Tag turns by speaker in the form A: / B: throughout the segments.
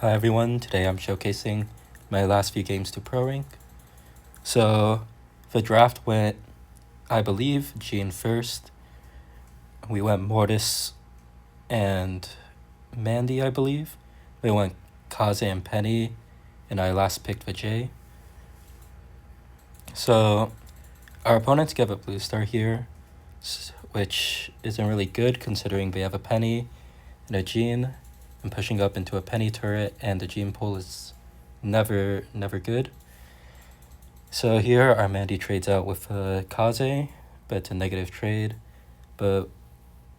A: Hi everyone, today I'm showcasing my last few games to Pro Rank. So the draft went, I believe, Jean first. We went Mortis and Mandy, I believe. We went Kaze and Penny, and I last picked Vijay. So our opponents give a blue star here, which isn't really good considering they have a Penny and a Jean, and pushing up into a Penny turret and the Jean pull is never good. So here our Mandy trades out with Kaze, but it's a negative trade. But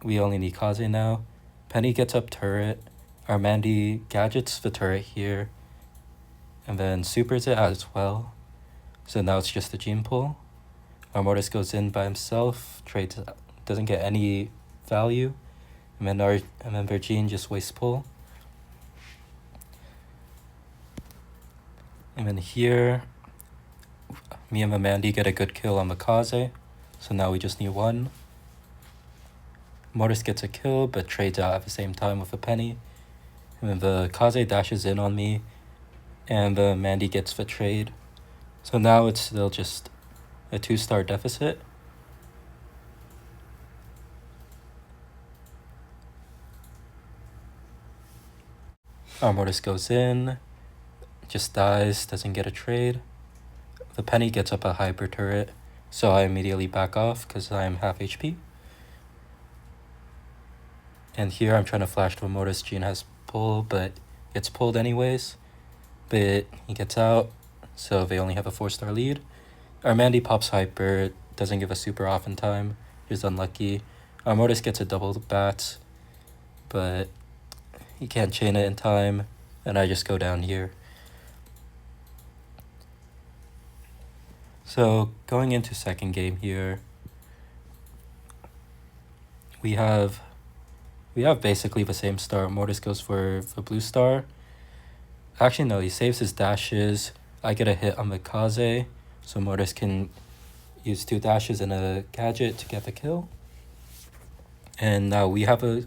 A: we only need Kaze now. Penny gets up turret. Our Mandy gadgets the turret here. And then supers it as well. So now it's just a Gene pull. Our Mortis goes in by himself, trades, doesn't get any value. And then their Gene just wastes pull. And then here, me and the Mandy get a good kill on the Kaze. So now we just need one. Mortis gets a kill, but trades out at the same time with a Penny. And then the Kaze dashes in on me, and the Mandy gets the trade. So now it's still just a 2-star deficit. Our Mortis goes in, just dies, doesn't get a trade. The Penny gets up a hyper turret, so I immediately back off because I'm half HP. And here I'm trying to flash to a Mortis. Jean has pull, but gets pulled anyways. But he gets out, so they only have a 4-star lead. Our Mandy pops hyper, doesn't give a super off in time, just unlucky. Our Mortis gets a double bat, but he can't chain it in time, and I just go down here. So going into second game here, we have basically the same start. Mortis goes for the blue star. Actually, no, he saves his dashes. I get a hit on the Kaze, so Mortis can use 2 dashes and a gadget to get the kill. And now we have a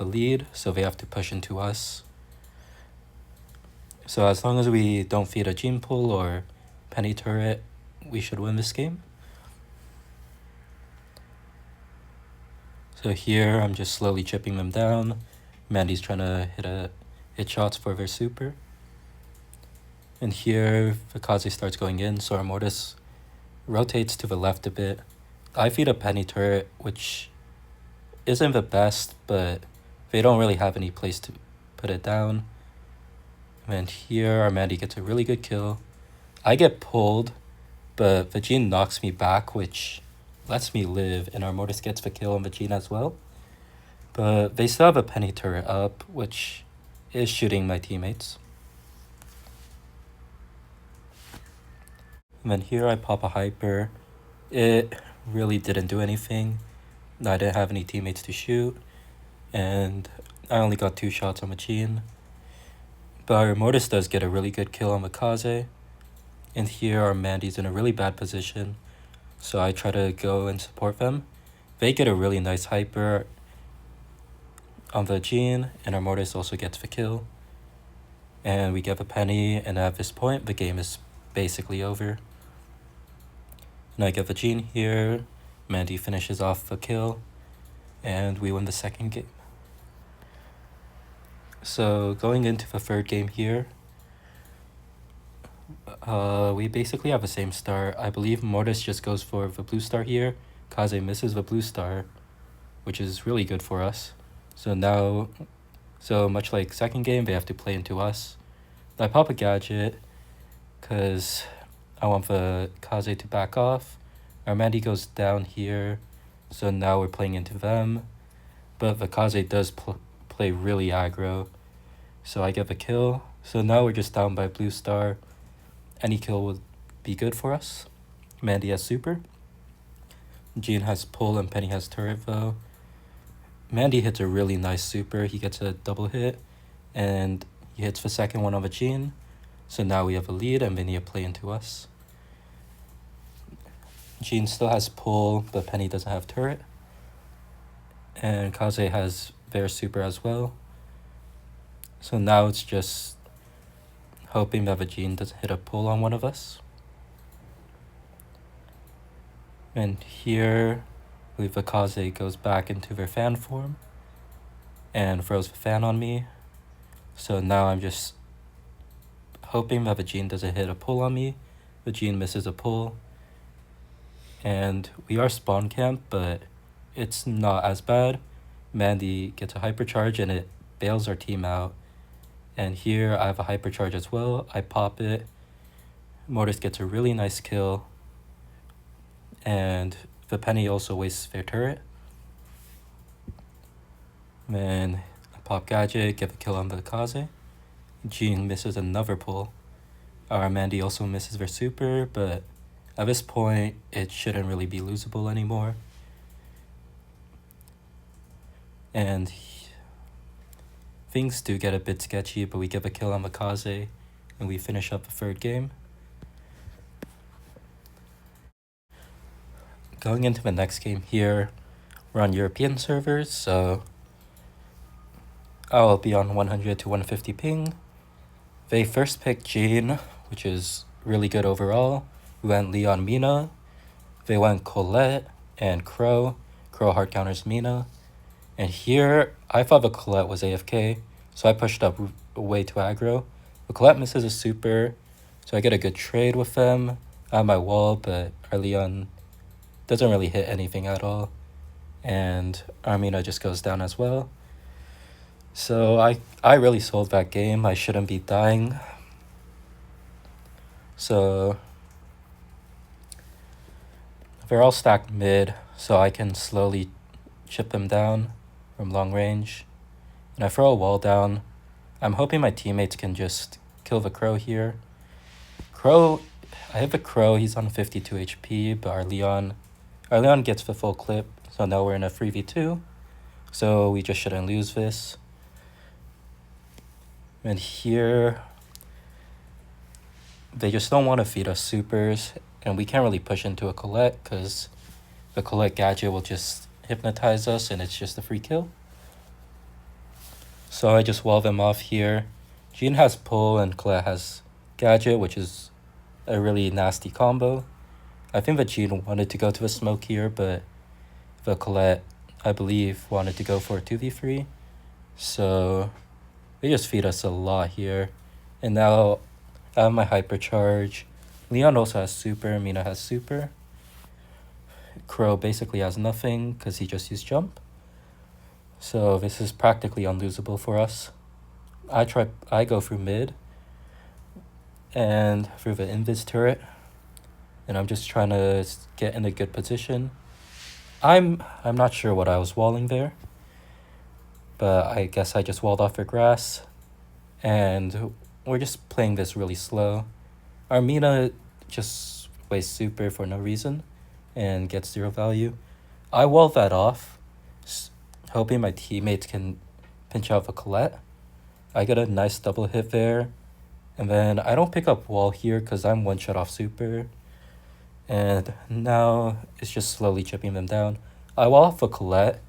A: lead, so they have to push into us. So as long as we don't feed a Gene pull or Penny turret, we should win this game. So here I'm just slowly chipping them down. Mandy's trying to hit shots for their super. And here the Kaze starts going in, so our Mortis rotates to the left a bit. I feed a Penny turret, which isn't the best, but they don't really have any place to put it down. And here our Mandy gets a really good kill. I get pulled, but the Gene knocks me back, which lets me live, and our Mortis gets the kill on the Gene as well. But they still have a Penny turret up, which is shooting my teammates. And then here I pop a hyper. It really didn't do anything. I didn't have any teammates to shoot, and I only got 2 shots on the Gene. But our Mortis does get a really good kill on the Kaze. And here our Mandy's in a really bad position, so I try to go and support them. They get a really nice hyper on the Gene, and our Mortis also gets the kill. And we get a Penny, and at this point, the game is basically over. And I get the Gene here, Mandy finishes off the kill, and we win the second game. So going into the third game here, we basically have the same start. I believe Mortis just goes for the blue star here. Kaze misses the blue star, which is really good for us. So much like second game, they have to play into us. I pop a gadget because I want the Kaze to back off. Our Mandy goes down here, so now we're playing into them. But the Kaze does play really aggro, so I get the kill. So now we're just down by blue star. Any kill would be good for us. Mandy has super. Jean has pull and Penny has turret though. Mandy hits a really nice super. He gets a double hit, and he hits the second one of a Jean. So now we have a lead, and they need to play into us. Jean still has pull, but Penny doesn't have turret. And Kaze has their super as well. So now it's just hoping that Vegene doesn't hit a pull on one of us. And here, I believe Vikaze goes back into their fan form and throws the fan on me. So now I'm just hoping that Vegene doesn't hit a pull on me. Vegene misses a pull. And we are spawn camp, but it's not as bad. Mandy gets a hypercharge and it bails our team out. And here I have a hypercharge as well. I pop it. Mortis gets a really nice kill. And the Penny also wastes their turret. Then I pop Gadget, get the kill on the Kaze. Jean misses another pull. Our Mandy also misses their super, but at this point, it shouldn't really be losable anymore. And things do get a bit sketchy, but we get a kill on the Kaze, and we finish up the third game. Going into the next game here, we're on European servers, so I'll be on 100 to 150 ping. They first picked Jean, which is really good overall. We went Leon Mina. They went Colette and Crow. Crow hard counters Mina. And here, I thought the Colette was AFK, so I pushed up way to aggro. The Colette misses a super, so I get a good trade with them. I have my wall, but our Leon doesn't really hit anything at all. And our Mina just goes down as well. So I really sold that game. I shouldn't be dying. So they're all stacked mid, so I can slowly chip them down from long range. And I throw a wall down. I'm hoping my teammates can just kill the Crow here. I have a Crow, he's on 52 HP, but our Leon gets the full clip, so now we're in a 3v2. So we just shouldn't lose this. And here, they just don't want to feed us supers, and we can't really push into a Colette because the Colette gadget will just hypnotize us and it's just a free kill. So I just wall them off here. Jean has pull and Colette has gadget, which is a really nasty combo. I think that Jean wanted to go to a smoke here, but the Colette, I believe, wanted to go for a 2v3. So they just feed us a lot here. And now I have my hypercharge. Leon also has super, Mina has super. Crow basically has nothing because he just used jump. So this is practically unlosable for us. I go through mid and through the invis turret. And I'm just trying to get in a good position. I'm not sure what I was walling there, but I guess I just walled off their grass. And we're just playing this really slow. Armina just wastes super for no reason and gets 0 value. I wall that off, hoping my teammates can pinch out the Colette. I get a nice double hit there. And then I don't pick up wall here because I'm one shot off super. And now it's just slowly chipping them down. I wall off the Colette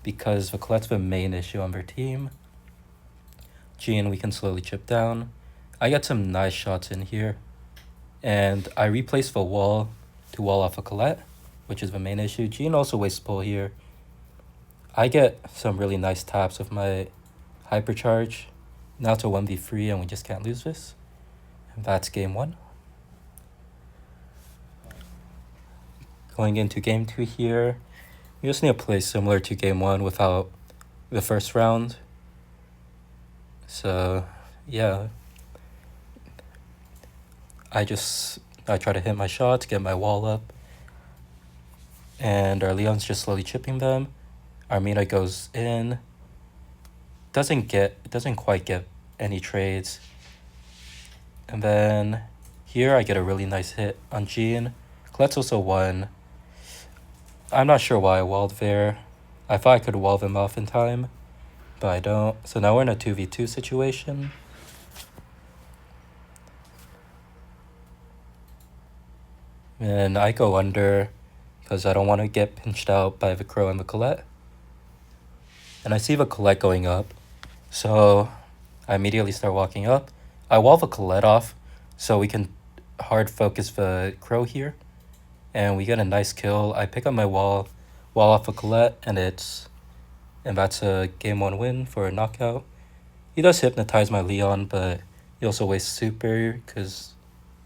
A: because the Colette's the main issue on their team. Jean we can slowly chip down. I get some nice shots in here. And I replace the wall to wall off a Colette, which is the main issue. Jean also wastes pull here. I get some really nice taps with my hypercharge. Now it's a 1v3 and we just can't lose this. And that's game 1. Going into game 2 here, we just need to play similar to game 1 without the first round. So yeah, I try to hit my shots, get my wall up, and our Leon's just slowly chipping them. Armina goes in, doesn't quite get any trades. And then here I get a really nice hit on Jean. Colette's also won. I'm not sure why I walled there. I thought I could wall them off in time, but I don't. So now we're in a 2v2 situation. And I go under because I don't want to get pinched out by the Crow and the Colette. And I see the Colette going up. So I immediately start walking up. I wall the Colette off so we can hard focus the Crow here. And we get a nice kill. I pick up my wall off a Colette, and that's a game 1 win for a knockout. He does hypnotize my Leon, but he also wastes super because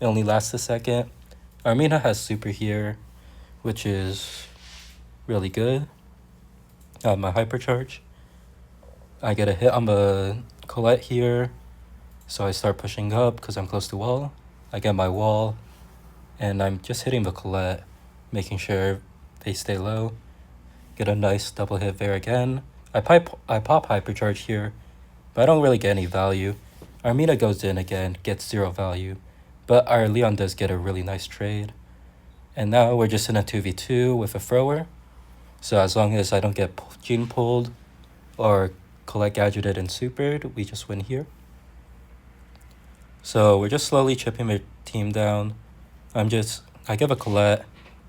A: it only lasts a second. Armina has super here, which is really good. My hypercharge. I get a hit on the Colette here, so I start pushing up because I'm close to wall. I get my wall, and I'm just hitting the Colette, making sure they stay low. Get a nice double hit there again. I pop hypercharge here, but I don't really get any value. Armina goes in again, gets 0 value, but our Leon does get a really nice trade. And now we're just in a 2v2 with a thrower. So as long as I don't get gene pulled or Colette gadgeted and supered, we just win here. So we're just slowly chipping my team down. I give a Colette,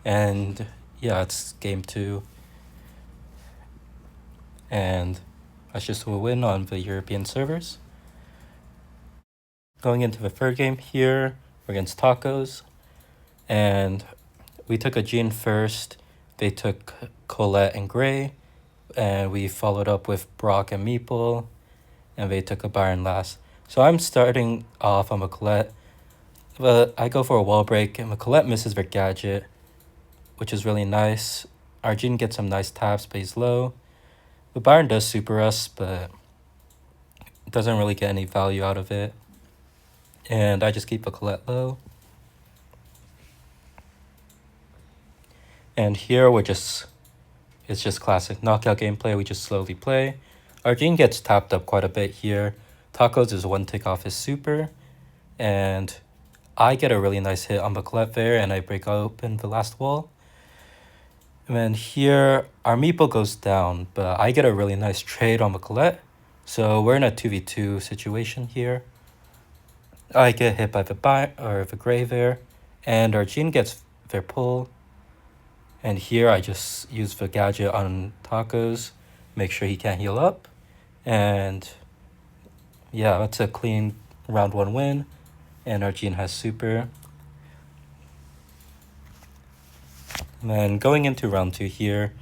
A: and yeah, it's game 2. And that's just a win on the European servers. Going into the third game here, we're against Tacos. And we took a Jean first. They took Colette and Gray. And we followed up with Brock and Meeple. And they took a Byron last. So I'm starting off on Colette. But I go for a wall break, and Colette misses their gadget, which is really nice. Our Jean gets some nice taps, but he's low. The Byron does super us, but doesn't really get any value out of it. And I just keep a Colette low. And here it's just classic knockout gameplay. We just slowly play. Our Jean gets tapped up quite a bit here. Tacos is 1 tick off his super. And I get a really nice hit on the Colette there, and I break open the last wall. And then here, our Meeple goes down, but I get a really nice trade on the Colette. So we're in a 2v2 situation here. I get hit by the Gray there, and our Jean gets their pull. And here I just use the gadget on Tacos, make sure he can't heal up. And yeah, that's a clean round 1 win. And our Jean has super. And then going into round 2 here,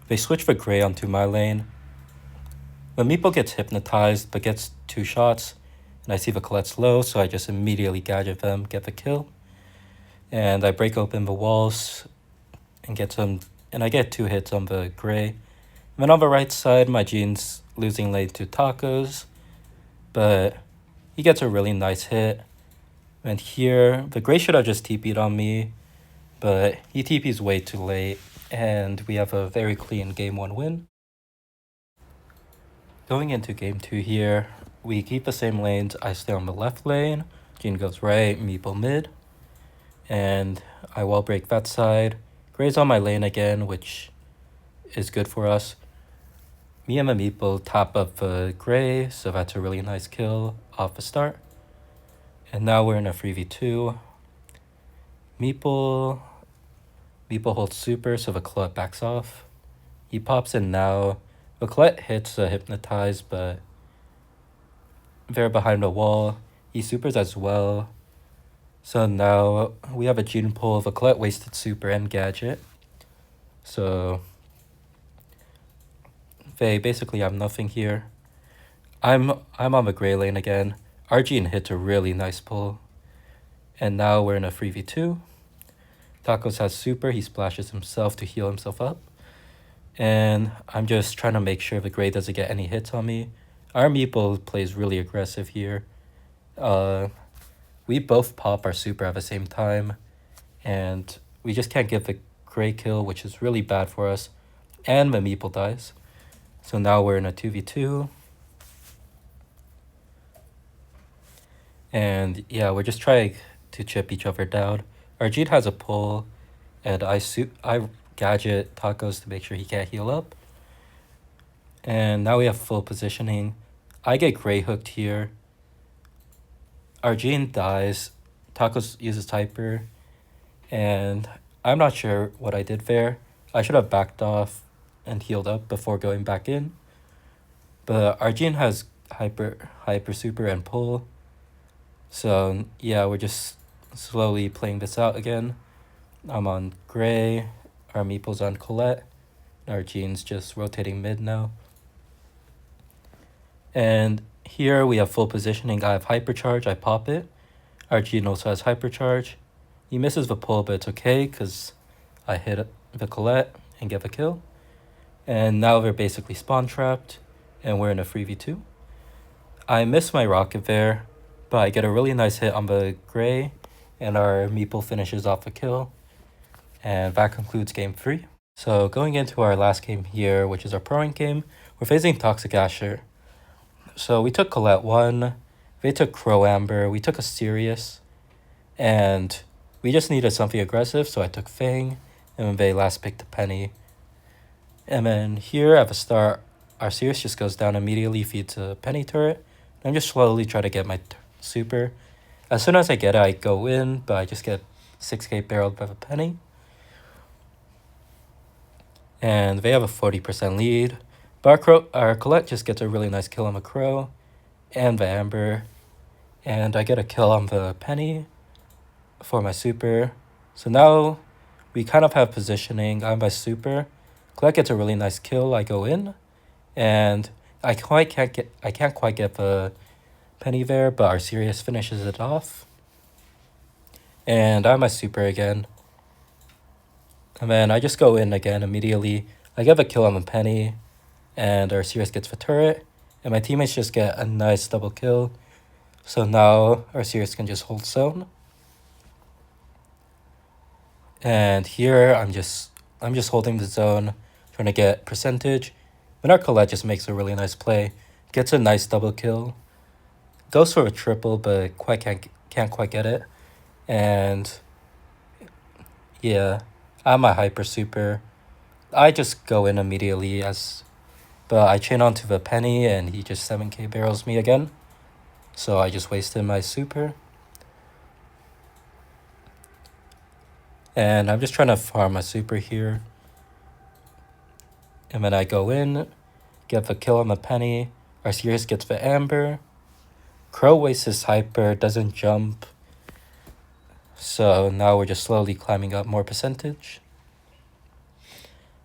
A: they switch the Gray onto my lane. When Meeple gets hypnotized but gets 2 shots, and I see the Colette's low, so I just immediately gadget them, get the kill. And I break open the walls and I get 2 hits on the Gray. And then on the right side, my Jean's losing lane to Tacos, but he gets a really nice hit. And here, the Gray should have just TP'd on me, but he TP's way too late, and we have a very clean game 1 win. Going into game 2 here, we keep the same lanes. I stay on the left lane, Jean goes right, Meeple mid, and I wall break that side. Gray's on my lane again, which is good for us. Me and the Meeple tap up the Gray, so that's a really nice kill off the start. And now we're in a 3v2. Meeple holds super, so the Colette backs off. He pops in now. The Colette hits a hypnotize, but they're behind a wall. He supers as well. So now we have a Jean pull. The Colette wasted super and gadget. So they basically have nothing here. I'm on the Gray lane again. Our Jean hits a really nice pull. And now we're in a 3v2. Tacos has super. He splashes himself to heal himself up. And I'm just trying to make sure the Gray doesn't get any hits on me. Our Meeple plays really aggressive here. We both pop our super at the same time. And we just can't get the Gray kill, which is really bad for us. And the Meeple dies. So now we're in a 2v2. And yeah, we're just trying to chip each other down. Our Jean has a pull, and I gadget Tacos to make sure he can't heal up. And now we have full positioning. I get Gray hooked here. Our Jean dies. Tacos uses Hyper. And I'm not sure what I did there. I should have backed off and healed up before going back in. But our Jean has hyper super and pull. So yeah, we're just slowly playing this out again. I'm on Gray, our Meeple's on Colette, our Jean's just rotating mid now. And here we have full positioning. I have Hypercharge, I pop it. Our Jean also has Hypercharge. He misses the pull, but it's okay because I hit the Colette and get the kill. And now they're basically spawn trapped and we're in a 3v2. I miss my rocket there, but I get a really nice hit on the Gray and our Meeple finishes off a kill. And that concludes game 3. So going into our last game here, which is our pro rank game, we're facing Toxic Asher. So we took Colette 1, they took Crow Amber, we took a Sirius, and we just needed something aggressive, so I took Fang, and they last picked a Penny. And then here at the start, our Sirius just goes down immediately, feeds a Penny turret, and I'm just slowly try to get my super. As soon as I get it, I go in, but I just get 6k barreled by the Penny. And they have a 40% lead. But our Colette just gets a really nice kill on the Crow and the Amber. And I get a kill on the Penny for my super. So now we kind of have positioning. I'm my super. Colette gets a really nice kill. I go in. And I can't quite get the Penny there, but our Sirius finishes it off. And I'm my super again. And then I just go in again immediately. I get a kill on the Penny, and our Sirius gets the turret, and my teammates just get a nice double kill. So now our Sirius can just hold zone. And here I'm just holding the zone, trying to get percentage. Then our Colette just makes a really nice play, gets a nice double kill, goes for a triple, but can't quite get it. And yeah, I'm a hyper super. I just go in immediately but I chain onto the Penny and he just 7k barrels me again. So I just wasted my super. And I'm just trying to farm my super here. And then I go in, get the kill on the Penny. Our Sirius gets the Amber. Crow wastes his hyper, doesn't jump. So now we're just slowly climbing up more percentage.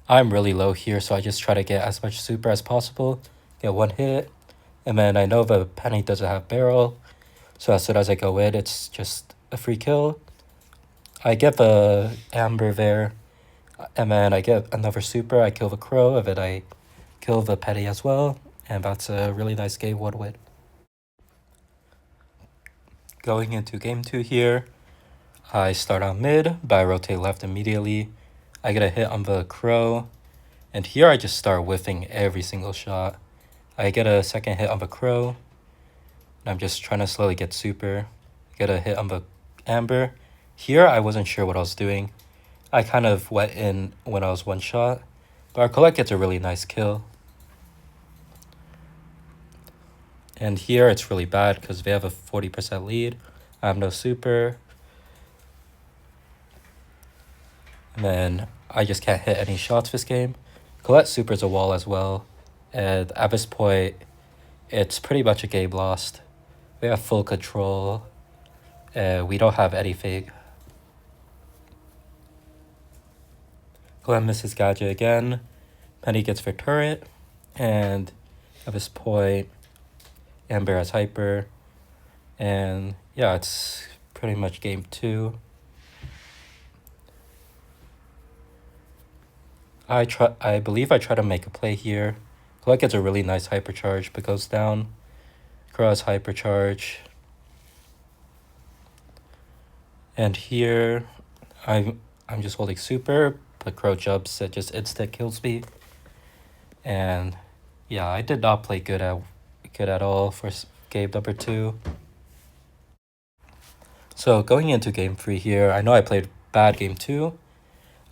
A: I'm really low here, so I just try to get as much super as possible, get one hit, and then I know the Penny doesn't have barrel, so as soon as I go in, it's just a free kill. I get the Amber there, and then I get another super, I kill the Crow, and then I kill the Penny as well, and that's a really nice game 1 win. Going into game 2 here, I start on mid, but I rotate left immediately. I get a hit on the Crow, and here I just start whiffing every single shot. I get a second hit on the Crow, and I'm just trying to slowly get super. Get a hit on the Amber. Here I wasn't sure what I was doing. I kind of went in when I was one shot, but our Colette gets a really nice kill. And here it's really bad because they have a 40% lead. I have no super. And then I just can't hit any shots this game. Colette supers a wall as well. And at this point, it's pretty much a game lost. We have full control. We don't have anything. Colette misses gadget again. Penny gets for turret. And at this point, Amber has hyper. And yeah, it's pretty much game 2. I believe I try to make a play here. Colette gets a really nice hypercharge but goes down. Crow has hypercharge. And here I'm just holding super, but Crow jumps, it just instant kills me. And yeah, I did not play good at all for game number 2. So going into game 3 here, I know I played bad game 2.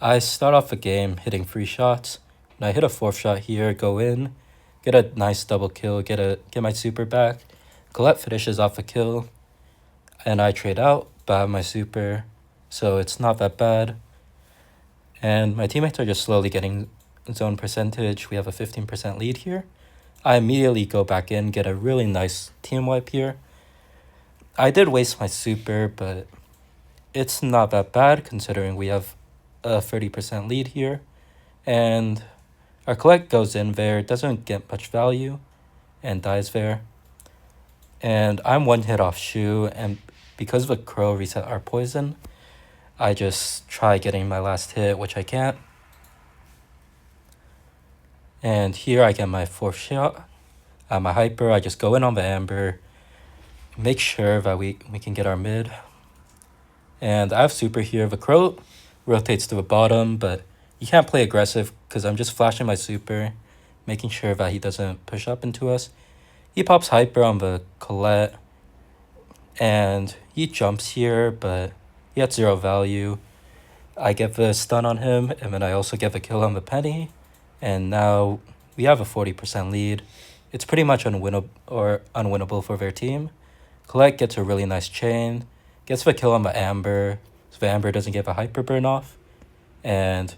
A: I start off the game hitting 3 shots, and I hit a 4th shot here, go in, get a nice double kill, get my super back. Colette finishes off a kill, and I trade out, but I have my super, so it's not that bad. And my teammates are just slowly getting zone percentage. We have a 15% lead here. I immediately go back in, get a really nice team wipe here. I did waste my super, but it's not that bad considering we have a 30% lead here. And our collect goes in there, doesn't get much value, and dies there. And I'm one hit off Shu, and because the crow reset our poison, I just try getting my last hit, which I can't. And here I get my fourth shot. My hyper, I just go in on the amber, make sure that we can get our mid. And I have super here. The crow rotates to the bottom, but you can't play aggressive because I'm just flashing my super, making sure that he doesn't push up into us. He pops hyper on the Colette, and he jumps here, but he had 0 value. I get the stun on him, and then I also get the kill on the Penny, and now we have a 40% lead. It's pretty much unwinnable for their team. Colette gets a really nice chain, gets the kill on the Amber, so the Amber doesn't get the hyper burn off, and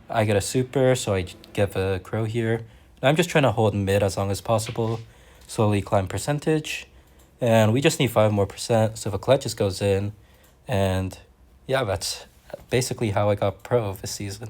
A: I get a super, so I get the crow here. And I'm just trying to hold mid as long as possible, slowly climb percentage, and we just need 5 more percent, so the Colette just goes in, and yeah, that's basically how I got pro this season.